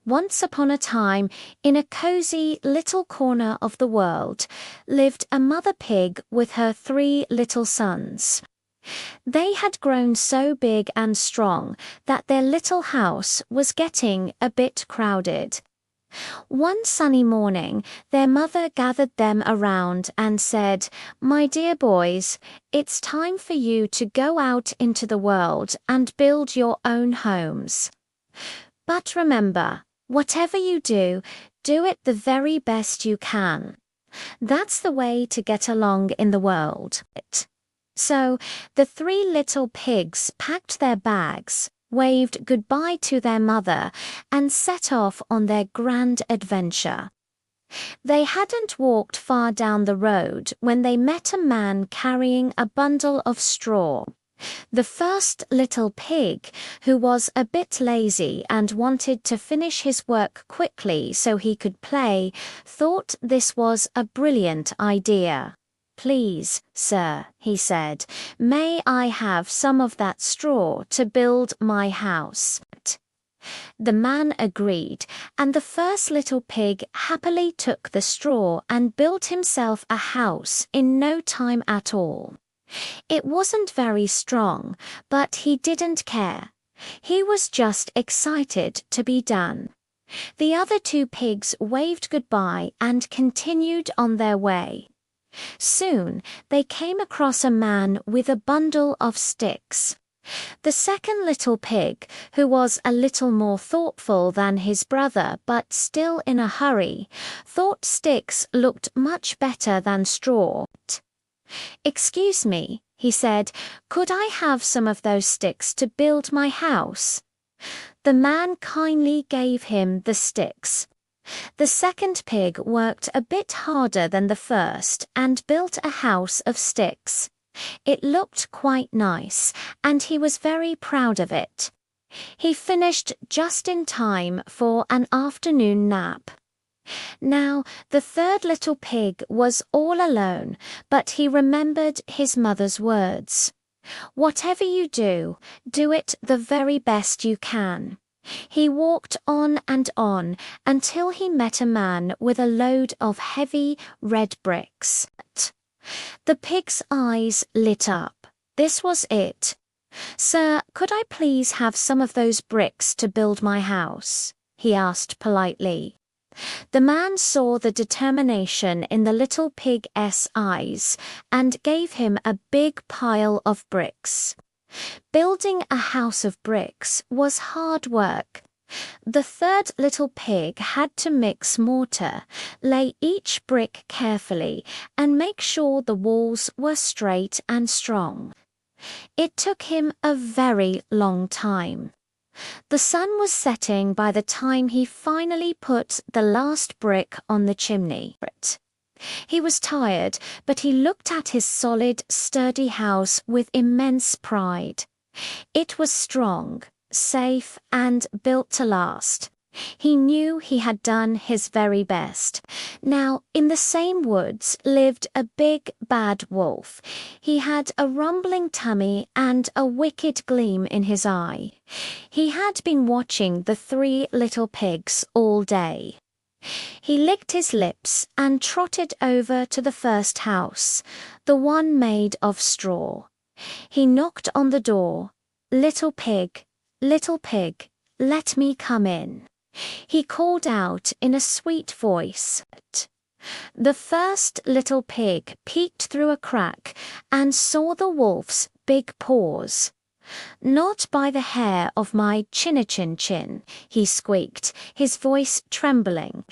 Once upon a time, in a cozy little corner of the world, lived a mother pig with her 3 little sons. They had grown so big and strong that their little house was getting a bit crowded. One sunny morning, their mother gathered them around and said, "My dear boys, it's time for you to go out into the world and build your own homes. But remember, whatever you do, do it the very best you can. That's the way to get along in the world." So the 3 little pigs packed their bags, waved goodbye to their mother, and set off on their grand adventure. They hadn't walked far down the road when they met a man carrying a bundle of straw. The first little pig, who was a bit lazy and wanted to finish his work quickly so he could play, thought this was a brilliant idea. "Please, sir," he said, "may I have some of that straw to build my house?" The man agreed, and the first little pig happily took the straw and built himself a house in no time at all. It wasn't very strong, but he didn't care. He was just excited to be done. The other 2 pigs waved goodbye and continued on their way. Soon they came across a man with a bundle of sticks. The second little pig, who was a little more thoughtful than his brother but still in a hurry, thought sticks looked much better than straw. "Excuse me," he said, "could I have some of those sticks to build my house?" The man kindly gave him the sticks. The second pig worked a bit harder than the first and built a house of sticks. It looked quite nice, and he was very proud of it. He finished just in time for an afternoon nap. Now, the third little pig was all alone, but he remembered his mother's words. "Whatever you do, do it the very best you can." He walked on and on until he met a man with a load of heavy red bricks. The pig's eyes lit up. This was it. "Sir, could I please have some of those bricks to build my house?" he asked politely. The man saw the determination in the little pig's eyes and gave him a big pile of bricks. Building a house of bricks was hard work. The third little pig had to mix mortar, lay each brick carefully, and make sure the walls were straight and strong. It took him a very long time. The sun was setting by the time he finally put the last brick on the chimney. He was tired, but he looked at his solid, sturdy house with immense pride. It was strong, safe, and built to last. He knew he had done his very best. Now, in the same woods lived a big, bad wolf. He had a rumbling tummy and a wicked gleam in his eye. He had been watching the 3 little pigs all day. He licked his lips and trotted over to the first house, the one made of straw. He knocked on the door. Little pig, let me come in," he called out in a sweet voice. The first little pig peeked through a crack and saw the wolf's big paws. "Not by the hair of my chin-a-chin-chin," he squeaked, his voice trembling.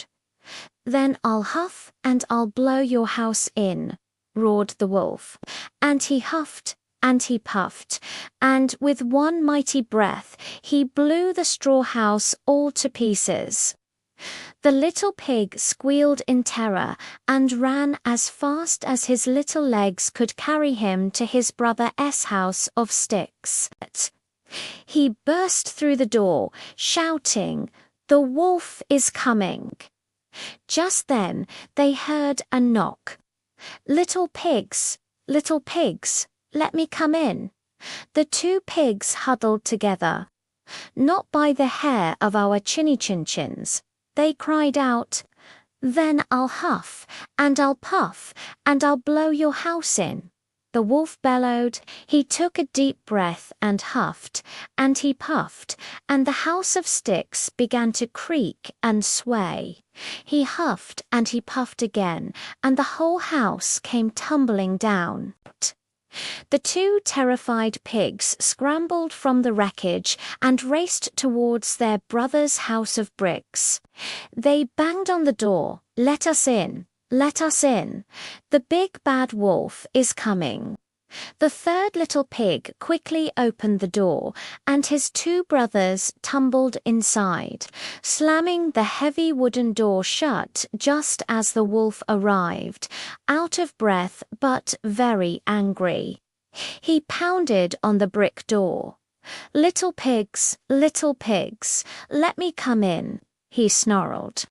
"Then I'll huff and I'll blow your house in," roared the wolf. And he huffed and he puffed, and with one mighty breath he blew the straw house all to pieces. The little pig squealed in terror and ran as fast as his little legs could carry him to his brother's house of sticks. He burst through the door, shouting, "The wolf is coming!" Just then they heard a knock. Little pigs, let me come in." The 2 pigs huddled together. "Not by the hair of our chinny-chin-chins." They cried out. "Then I'll huff, and I'll puff, and I'll blow your house in." The wolf bellowed. He took a deep breath and huffed, and he puffed, and the house of sticks began to creak and sway. He huffed and he puffed again, and the whole house came tumbling down. The two terrified pigs scrambled from the wreckage and raced towards their brother's house of bricks. They banged on the door. "Let us in! Let us in! The big bad wolf is coming." The third little pig quickly opened the door, and his two brothers tumbled inside, slamming the heavy wooden door shut just as the wolf arrived, out of breath but very angry. He pounded on the brick door. little pigs, let me come in," he snarled.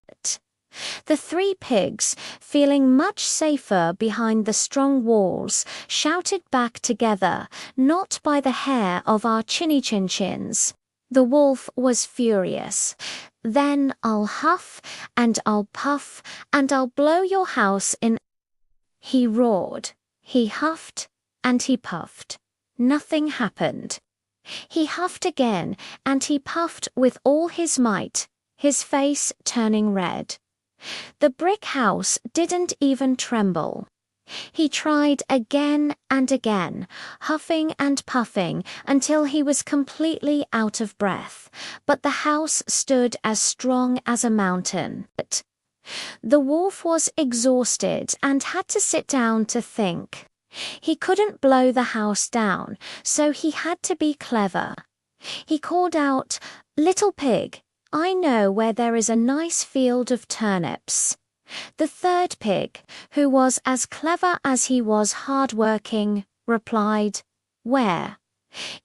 The three pigs, feeling much safer behind the strong walls, shouted back together, "Not by the hair of our chinny-chin-chins." The wolf was furious. "Then I'll huff, and I'll puff, and I'll blow your house in." He roared. He huffed, and he puffed. Nothing happened. He huffed again, and he puffed with all his might, his face turning red. The brick house didn't even tremble. He tried again and again, huffing and puffing until he was completely out of breath, but the house stood as strong as a mountain. The wolf was exhausted and had to sit down to think. He couldn't blow the house down, so he had to be clever. He called out, "Little pig, I know where there is a nice field of turnips." The third pig, who was as clever as he was hard-working, replied, "Where?"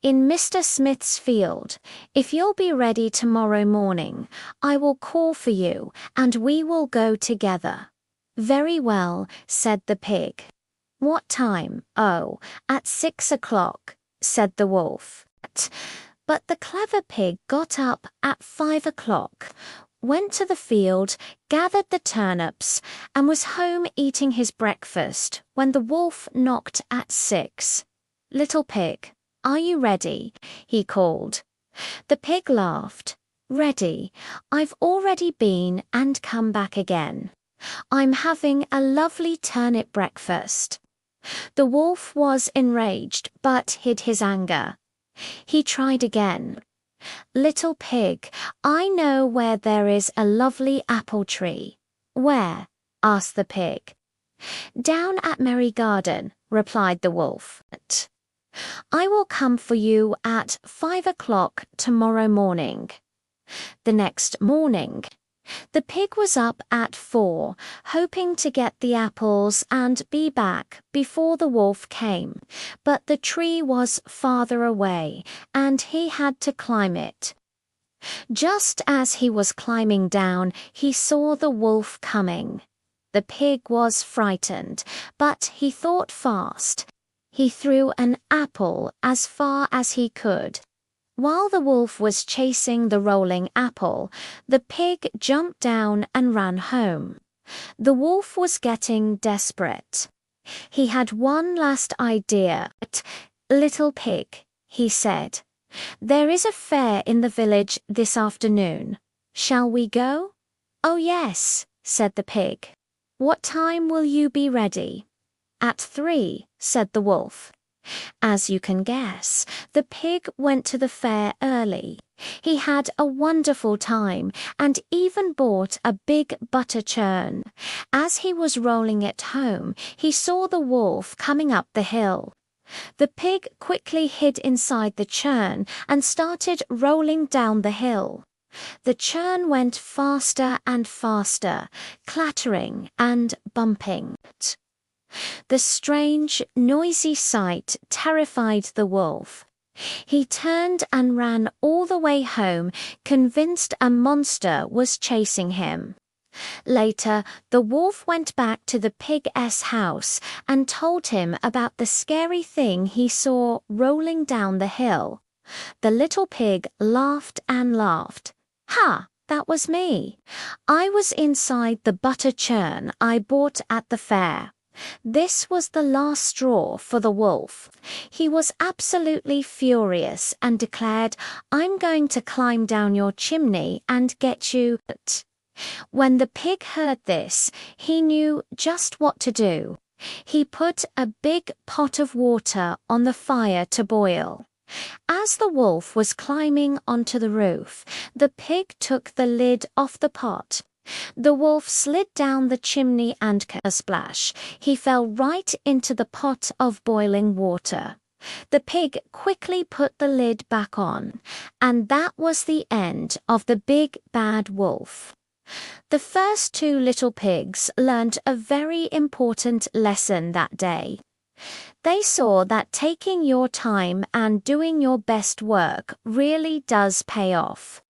"In Mr. Smith's field. If you'll be ready tomorrow morning, I will call for you, and we will go together." "Very well," said the pig. "What time?" "Oh, at 6 o'clock," said the wolf. But the clever pig got up at 5 o'clock, went to the field, gathered the turnips, and was home eating his breakfast when the wolf knocked at 6. "Little pig, are you ready?" he called. The pig laughed. "Ready? I've already been and come back again. I'm having a lovely turnip breakfast." The wolf was enraged but hid his anger. He tried again. "Little pig, I know where there is a lovely apple tree." "Where?" asked the pig. "Down at Merry Garden," replied the wolf. "I will come for you at 5 o'clock tomorrow morning." The next morning, the pig was up at 4, hoping to get the apples and be back before the wolf came, but the tree was farther away, and he had to climb it. Just as he was climbing down, he saw the wolf coming. The pig was frightened, but he thought fast. He threw an apple as far as he could. While the wolf was chasing the rolling apple, the pig jumped down and ran home. The wolf was getting desperate. He had one last idea. "Little pig," he said, "there is a fair in the village this afternoon. Shall we go?" "Oh yes," said the pig. "What time will you be ready?" "At 3, said the wolf. As you can guess, the pig went to the fair early. He had a wonderful time and even bought a big butter churn. As he was rolling it home, he saw the wolf coming up the hill. The pig quickly hid inside the churn and started rolling down the hill. The churn went faster and faster, clattering and bumping. The strange, noisy sight terrified the wolf. He turned and ran all the way home, convinced a monster was chasing him. Later, the wolf went back to the pig's house and told him about the scary thing he saw rolling down the hill. The little pig laughed and laughed. Ha! That was me. I was inside the butter churn I bought at the fair. This was the last straw for the wolf. He was absolutely furious and declared, "I'm going to climb down your chimney and get you." When the pig heard this, he knew just what to do. He put a big pot of water on the fire to boil. As the wolf was climbing onto the roof, the pig took the lid off the pot. The wolf slid down the chimney and a splash. He fell right into the pot of boiling water. The pig quickly put the lid back on, and that was the end of the big bad wolf. The first two little pigs learned a very important lesson that day. They saw that taking your time and doing your best work really does pay off.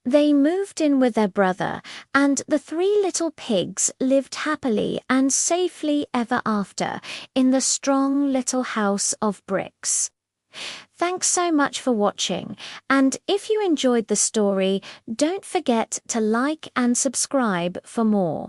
They moved in with their brother, and the three little pigs lived happily and safely ever after in the strong little house of bricks. Thanks so much for watching, and if you enjoyed the story, don't forget to like and subscribe for more.